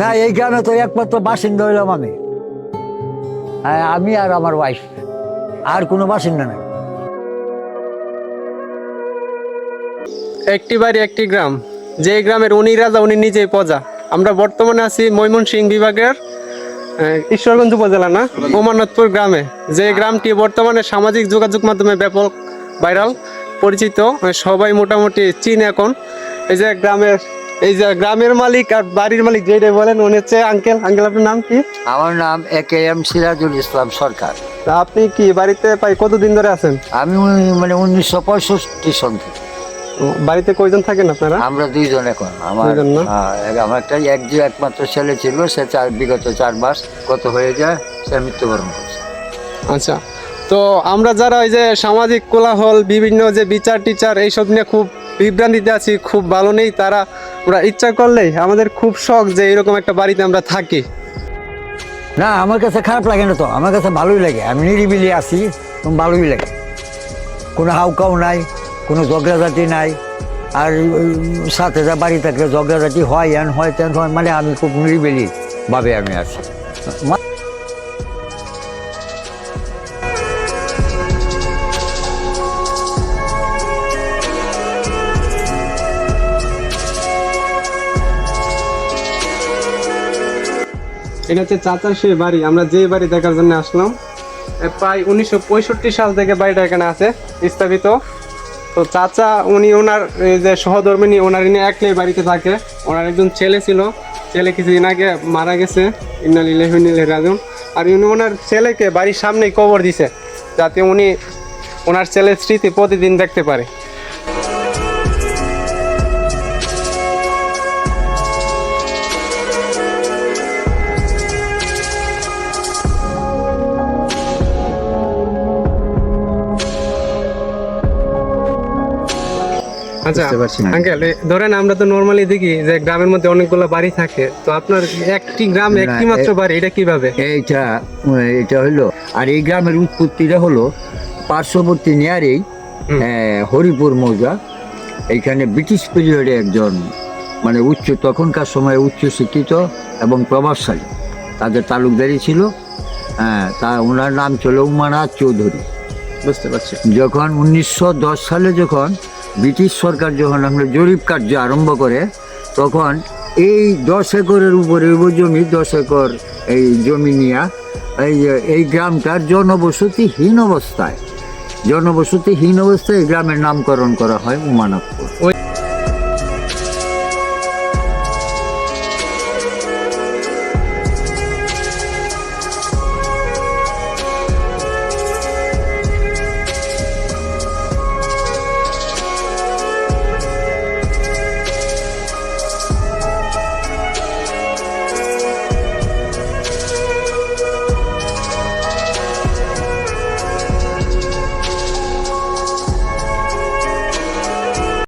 না, এই গ্রামে তো একমাত্র বাসিন্দা হইলাম আমি। হ্যাঁ, আমি আর আমার ওয়াইফ, আর কোনো বাসিন্দা নাই। একটি বাড়ি একটি গ্রাম, যে গ্রামের উনি রাজা উনি নিজেই প্রজা। আমরা বর্তমানে আছি ময়মনসিংহ বিভাগের ঈশ্বরগঞ্জ উপজেলা না ওমানতপুর গ্রামে, যে গ্রামটি বর্তমানে সামাজিক যোগাযোগ মাধ্যমে ব্যাপক ভাইরাল পরিচিত, সবাই মোটামুটি চিন এখন। এই যে গ্রামের মালিক আর বাড়ির মালিক যেটাই বলেন উনি হচ্ছে আঙ্কেল। আপনার নাম কি? আমার নাম AKM সিরাজুল ইসলাম সরকার। তা আপনি কি বাড়িতে প্রায় কতদিন ধরে আছেন? আমি মানে 1965 সন থেকে। বাড়িতে কয়জন থাকেন আপনারা? আমরা দুইজন এখন। দুইজন না? আমার একটা একমাত্র ছেলে ছিল, সে বিগত 4 মাস গত হয়ে যায়, সে মৃত্যুবরণ করছে। আচ্ছা, তো আমরা যারা ওই যে সামাজিক কোলাহল, বিভিন্ন যে বিচার টিচার এইসব নিয়ে খুব বিভ্রান্তিতে আছি, খুব ভালো নেই, তারা ওরা ইচ্ছা করলেই আমাদের খুব শখ যে এরকম একটা বাড়িতে আমরা থাকি। না, আমার কাছে খারাপ লাগে না তো, আমার কাছে ভালোই লাগে। আমি নিরিবিলি আছি, ভালোই লাগে। কোনো হাউকাও নাই, কোনো ঝগড়াঝাটি নাই। আর সাথে যা বাড়ি থাকলে ঝগড়াঝাটি হয়, এন হয় তেন হয়, মানে আমি খুব নিরিবিলি ভাবে আমি আছি। এটা হচ্ছে চাচার সেই বাড়ি, আমরা যে বাড়ি দেখার জন্য আসলাম। প্রায় 1965 সাল থেকে বাড়িটা এখানে আছে স্থাপিত। তো চাচা উনি ওনার এই যে সহধর্মিনী, ওনার ইনি একলাই বাড়িতে থাকে। ওনার একজন ছেলে ছিল, ছেলে কিছুদিন আগে মারা গেছে, ইন্না লিল্লাহি ওয়া ইন্না ইলাইহি রাজিউন। আর উনি ওনার ছেলেকে বাড়ির সামনেই কবর দিছে, যাতে উনি ওনার ছেলের স্মৃতি প্রতিদিন দেখতে পারে। আচ্ছা আঙ্কেল, ধরেন আমরা তো নরমালি দেখি যে গ্রামের মধ্যে অনেকগুলো বাড়ি থাকে, তো আপনার একটি গ্রাম একটি মাত্র বাড়ি, এটা কিভাবে? এটা হলো, আর এই গ্রামের উৎপত্তিটা হলো পার্শ্ববর্তী নিয়ারেই হরিপুর মৌজা। এইখানে ব্রিটিশ পিরিয়ডে একজন মানে তখনকার সময়ে উচ্চ শিক্ষিত এবং প্রভাবশালী তাদের তালুকদারি ছিল। তা ওনার নাম ছিল উমানাথ চৌধুরী। বুঝতে পারছি। যখন 1910 সালে যখন ব্রিটিশ সরকার যখন আমরা জরিপ কার্য আরম্ভ করে, তখন এই 10 একরের উপরে জমি, 10 একর এই জমি নিয়ে এই গ্রামটার জনবসতিহীন অবস্থায় এই গ্রামের নামকরণ করা হয় উমানতপুর।